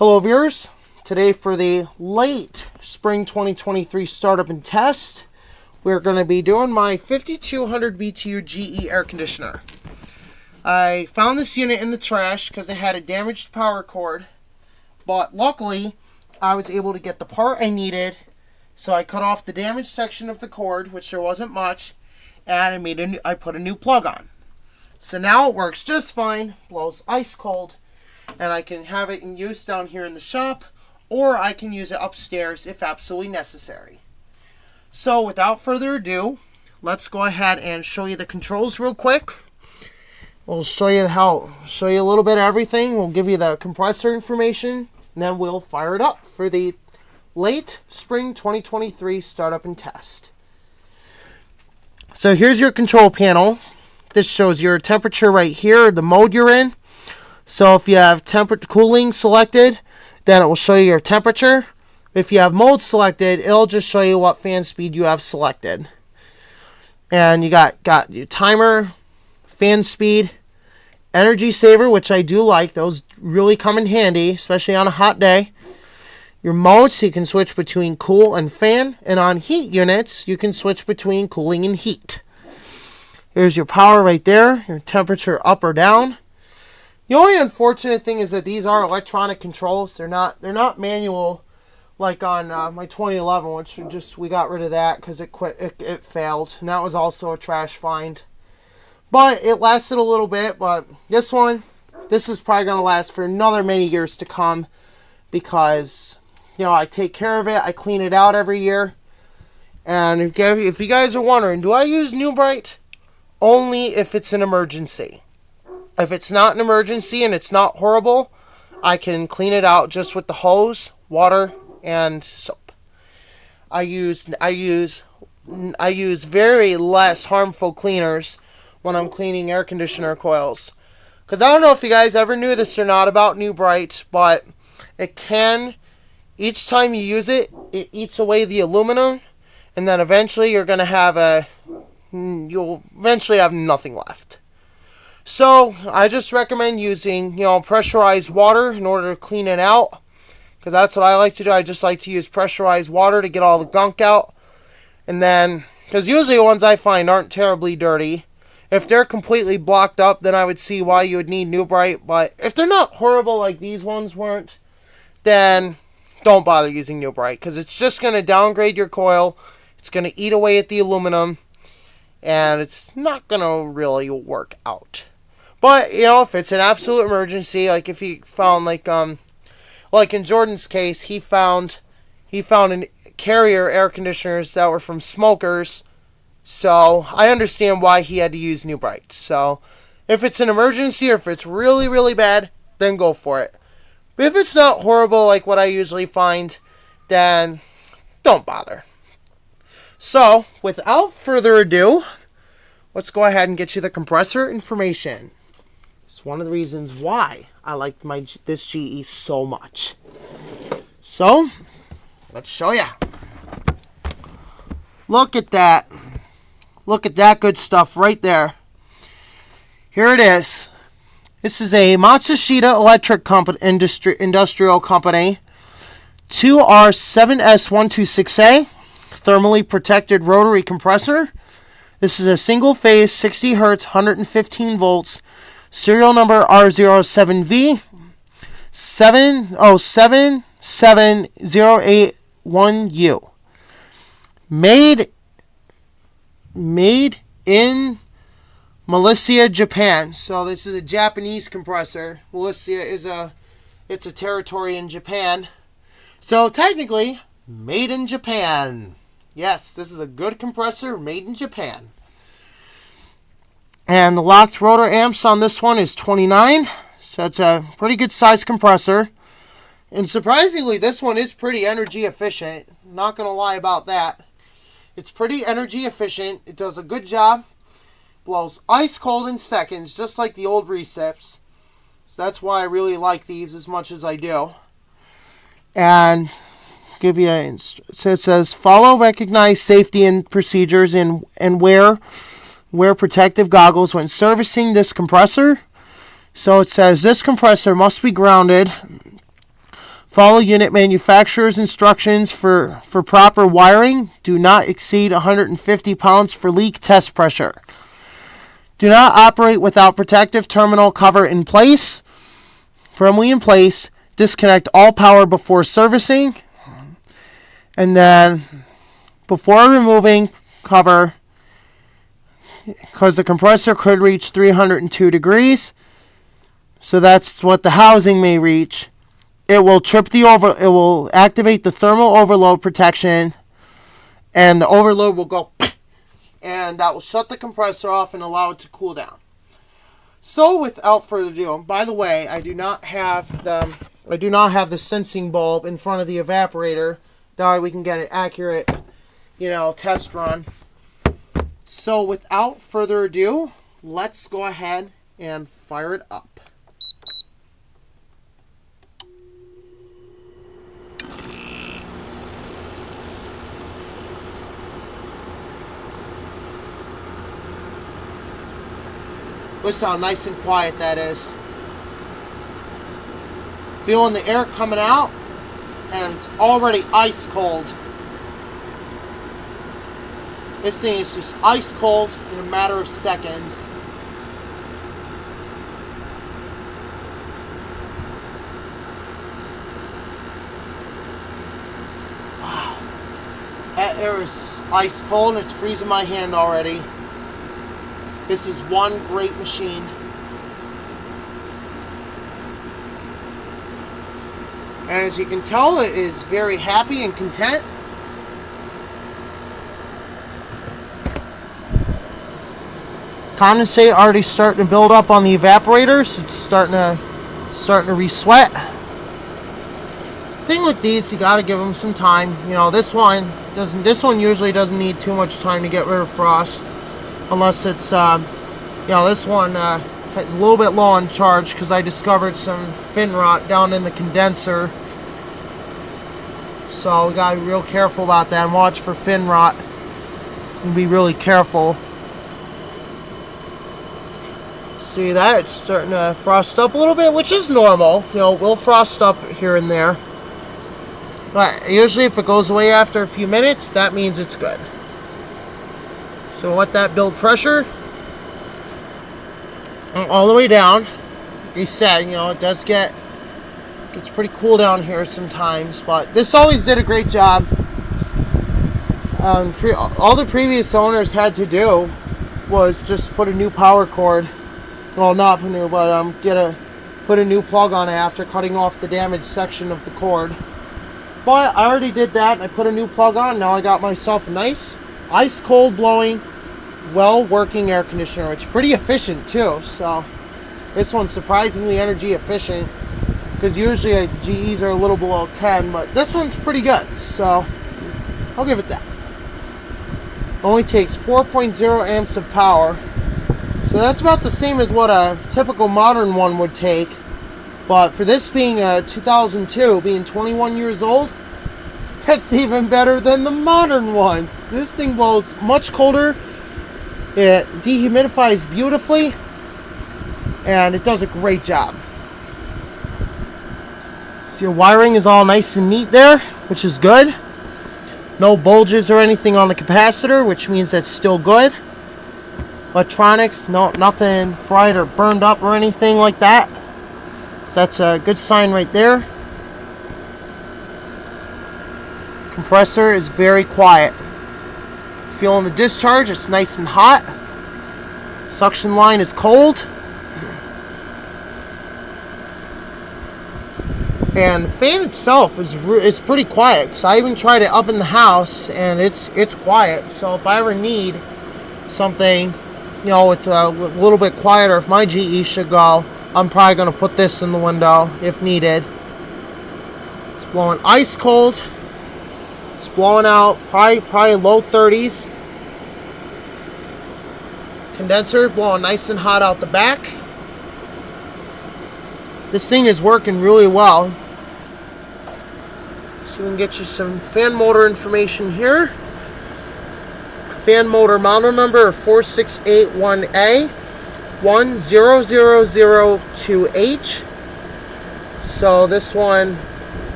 Hello viewers, today for the late spring 2023 startup and test, we're going to be doing my 5200 BTU GE air conditioner. I found this unit in the trash because it had a damaged power cord, but luckily I was able to get the part I needed, so I cut off the damaged section of the cord, which there wasn't much, and I put a new plug on. So now it works just fine, blows ice cold, and I can have it in use down here in the shop, or I can use it upstairs if absolutely necessary. So without further ado, let's go ahead and show you the controls real quick. We'll show you a little bit of everything. We'll give you the compressor information, and then we'll fire it up for the late spring 2023 startup and test. So here's your control panel. This shows your temperature right here, the mode you're in. So if you have cooling selected, then it will show you your temperature. If you have mode selected, it'll just show you what fan speed you have selected. And you got your timer, fan speed, energy saver, which I do like. Those really come in handy, especially on a hot day. Your modes, so you can switch between cool and fan. And on heat units, you can switch between cooling and heat. Here's your power right there, your temperature up or down. The only unfortunate thing is that these are electronic controls. They're not manual like on my 2011, which we got rid of that because it failed. And that was also a trash find. But it lasted a little bit, but this is probably going to last for another many years to come because, I take care of it. I clean it out every year. And if you guys are wondering, do I use New Bright? Only if it's an emergency. If it's not an emergency and it's not horrible, I can clean it out just with the hose, water, and soap. I use very less harmful cleaners when I'm cleaning air conditioner coils. Because I don't know if you guys ever knew this or not about New Bright, but each time you use it, it eats away the aluminum, and then eventually you'll eventually have nothing left. So I just recommend using, pressurized water in order to clean it out. Because that's what I like to do. I just like to use pressurized water to get all the gunk out. And then, because usually the ones I find aren't terribly dirty. If they're completely blocked up, then I would see why you would need New Bright. But if they're not horrible like these ones weren't, then don't bother using New Bright. Because it's just going to downgrade your coil. It's going to eat away at the aluminum. And it's not going to really work out. But, if it's an absolute emergency, like if he found, like in Jordan's case, he found carrier air conditioners that were from smokers. So, I understand why he had to use New Bright. So, if it's an emergency or if it's really, really bad, then go for it. But if it's not horrible like what I usually find, then don't bother. So, without further ado, let's go ahead and get you the compressor information. It's one of the reasons why I like this GE so much. So, let's show you. Look at that. Look at that good stuff right there. Here it is. This is a Matsushita Electric Industrial Company 2R7S126A thermally protected rotary compressor. This is a single phase 60 Hz 115 volts serial number R07V 707781U. Made in Malaysia, Japan. So this is a Japanese compressor. Malaysia it's a territory in Japan. So technically, made in Japan. Yes, this is a good compressor made in Japan. And the locked rotor amps on this one is 29. So it's a pretty good size compressor. And surprisingly, this one is pretty energy efficient. Not going to lie about that. It's pretty energy efficient. It does a good job. Blows ice cold in seconds, just like the old recips. So that's why I really like these as much as I do. And give you so it says follow recognized safety and procedures and wear protective goggles when servicing this compressor. So it says this compressor must be grounded Follow unit manufacturer's instructions for proper wiring. Do not exceed 150 pounds for leak test pressure. Do not operate without protective terminal cover in place. Firmly in place. Disconnect all power before servicing. And then before removing cover, because the compressor could reach 302 degrees, so that's what the housing may reach. It will it will activate the thermal overload protection, and the overload will go, and that will shut the compressor off and allow it to cool down. So without further ado, by the way, I do not have the sensing bulb in front of the evaporator. That way we can get an accurate, test run. So without further ado, let's go ahead and fire it up. Listen how nice and quiet that is. Feeling the air coming out, and it's already ice cold. This thing is just ice cold in a matter of seconds. Wow. That air is ice cold and it's freezing my hand already. This is one great machine. And as you can tell, it is very happy and content. Condensate already starting to build up on the evaporators. It's starting to re-sweat. Thing with these, you got to give them some time. This one usually doesn't need too much time to get rid of frost, unless it's this one is a little bit low on charge because I discovered some fin rot down in the condenser. So we got to be real careful about that and watch for fin rot and be really careful. See that? It's starting to frost up a little bit, which is normal. We'll frost up here and there. But usually if it goes away after a few minutes, that means it's good. So let that build pressure all the way down. He said, it does gets pretty cool down here sometimes, but this always did a great job. All the previous owners had to do was just put a new power cord. Well, not new, but put a new plug on it after cutting off the damaged section of the cord. But I already did that, and I put a new plug on. Now I got myself a nice ice cold blowing, well working air conditioner. It's pretty efficient too. So this one's surprisingly energy efficient, because usually GEs are a little below 10, but this one's pretty good. So I'll give it that. Only takes 4.0 amps of power. So that's about the same as what a typical modern one would take. But for this being a 2002, being 21 years old, that's even better than the modern ones. This thing blows much colder. It dehumidifies beautifully. And it does a great job. So your wiring is all nice and neat there, which is good. No bulges or anything on the capacitor, which means that's still good. Electronics, nothing fried or burned up or anything like that. So that's a good sign right there. Compressor is very quiet. Feeling the discharge, it's nice and hot. Suction line is cold. And the fan itself is pretty quiet, because I even tried it up in the house and it's quiet. So if I ever need something, it's a little bit quieter, if my GE should go, I'm probably going to put this in the window if needed. It's blowing ice cold. It's blowing out probably low 30s. Condenser blowing nice and hot out the back. This thing is working really well. So we can get you some fan motor information here. Fan motor model number 4681A 10002H. So this one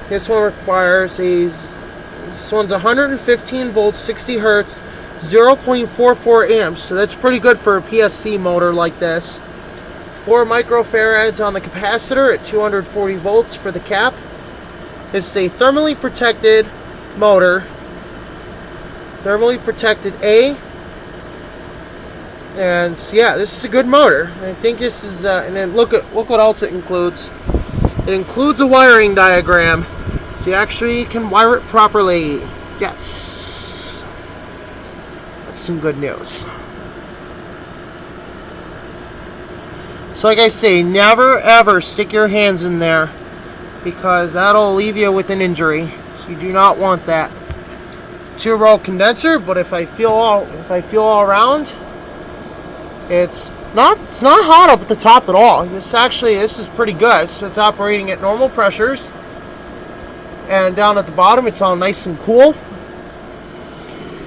This one requires this one's 115 volts, 60 hertz, 0.44 amps. So that's pretty good for a PSC motor like this. 4 microfarads on the capacitor at 240 volts for the cap. This is a thermally protected motor. Thermally protected A. And so yeah, this is a good motor. I think this is, and then look what else it includes. It includes a wiring diagram, so you actually can wire it properly. Yes, that's some good news. So like I say, never ever stick your hands in there, because that'll leave you with an injury. So you do not want that. 2-row condenser, but if I feel all around, it's not hot up at the top at all. This is pretty good. So it's operating at normal pressures, and down at the bottom it's all nice and cool.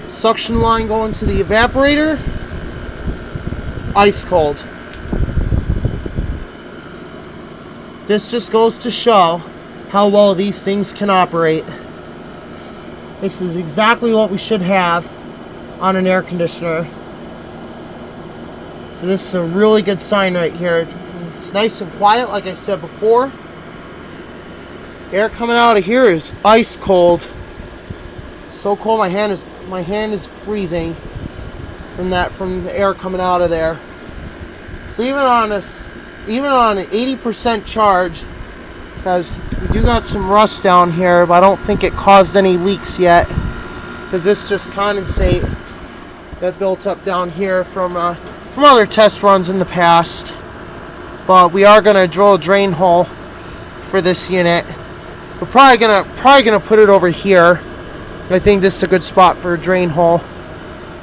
Suction line going to the evaporator, ice cold. This just goes to show how well these things can operate. This is exactly what we should have on an air conditioner. So this is a really good sign right here. It's nice and quiet, like I said before. Air coming out of here is ice cold. It's so cold, my hand is freezing from the air coming out of there. So even on an 80% charge, because we do got some rust down here, but I don't think it caused any leaks yet, because this just condensate that built up down here from other test runs in the past. But we are gonna drill a drain hole for this unit. We're probably gonna put it over here. I think this is a good spot for a drain hole.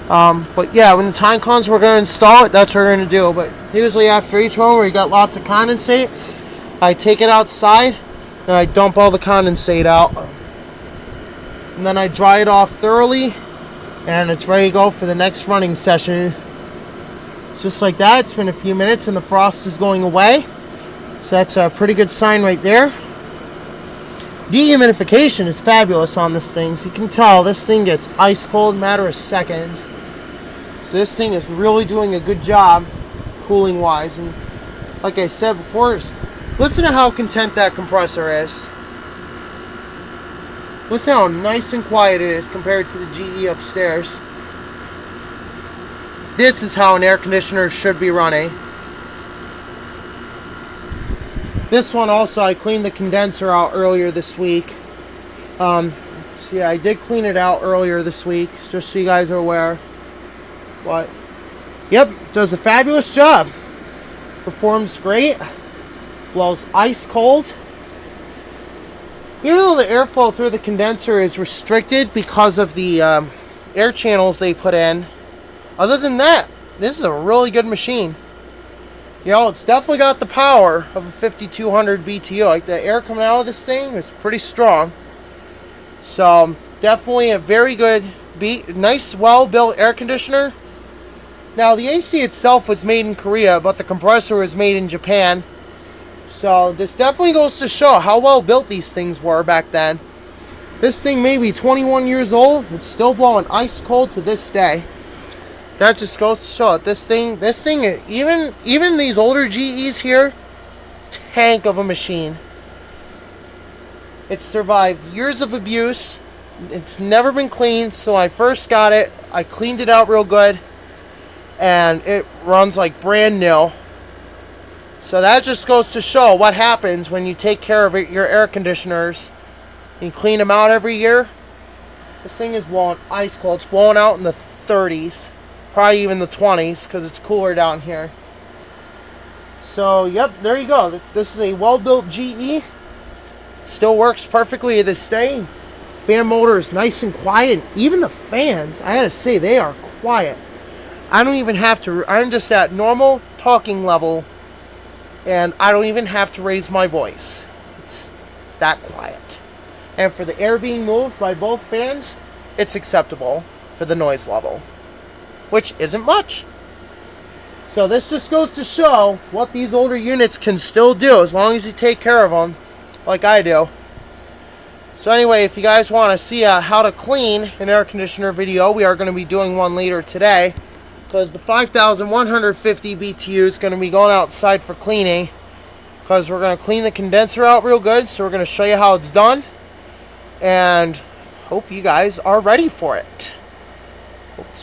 But yeah, when the time comes we're gonna install it, that's what we're gonna do. But usually after each one where you got lots of condensate, I take it outside and I dump all the condensate out, and then I dry it off thoroughly, and it's ready to go for the next running session. Just like that. It's been a few minutes and the frost is going away, so that's a pretty good sign right there. Dehumidification is fabulous on this thing, so you can tell this thing gets ice cold in a matter of seconds. So this thing is really doing a good job cooling wise. And like I said before, listen to how content that compressor is. Listen how nice and quiet it is compared to the GE upstairs. This is how an air conditioner should be running. This one also, I cleaned the condenser out earlier this week. So yeah, I did clean it out earlier this week, just so you guys are aware. But yep, does a fabulous job. Performs great. Blows ice cold. Even though the airflow through the condenser is restricted because of the air channels they put in, other than that, this is a really good machine. You know, it's definitely got the power of a 5200 BTU. Like, the air coming out of this thing is pretty strong. So, definitely a very good, nice, well-built air conditioner. Now, the AC itself was made in Korea, but the compressor was made in Japan. So, this definitely goes to show how well built these things were back then. This thing may be 21 years old. It's still blowing ice cold to this day. That just goes to show it. This thing, even these older GEs here, tank of a machine. It's survived years of abuse. It's never been cleaned. So when I first got it, I cleaned it out real good, and it runs like brand new. So that just goes to show what happens when you take care of your air conditioners. You clean them out every year. This thing is blowing ice cold. It's blowing out in the 30s. Probably even the 20s, because it's cooler down here. So, yep, there you go. This is a well-built GE. Still works perfectly to this day. Fan motor is nice and quiet. And even the fans, I gotta say, they are quiet. I don't even have to, I'm just at normal talking level, and I don't even have to raise my voice. It's that quiet. And for the air being moved by both fans, it's acceptable for the noise level, which isn't much. So this just goes to show what these older units can still do as long as you take care of them like I do. So anyway, if you guys want to see how to clean an air conditioner video, we are going to be doing one later today, because the 5,150 BTU is going to be going outside for cleaning, because we're going to clean the condenser out real good. So we're going to show you how it's done, and hope you guys are ready for it.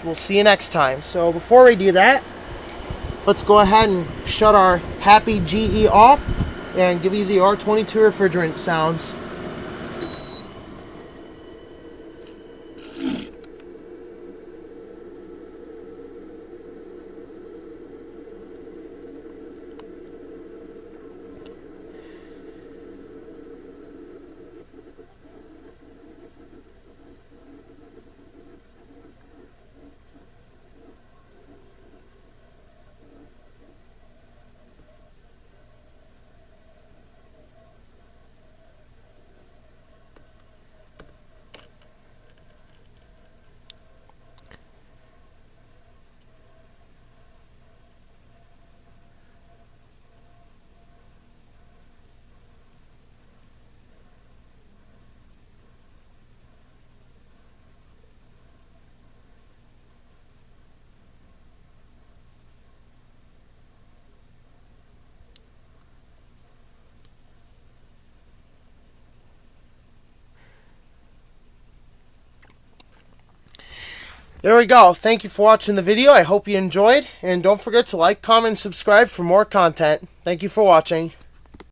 We'll see you next time. So before we do that, let's go ahead and shut our happy GE off and give you the R22 refrigerant sounds. There we go. Thank you for watching the video. I hope you enjoyed. And don't forget to like, comment, and subscribe for more content. Thank you for watching.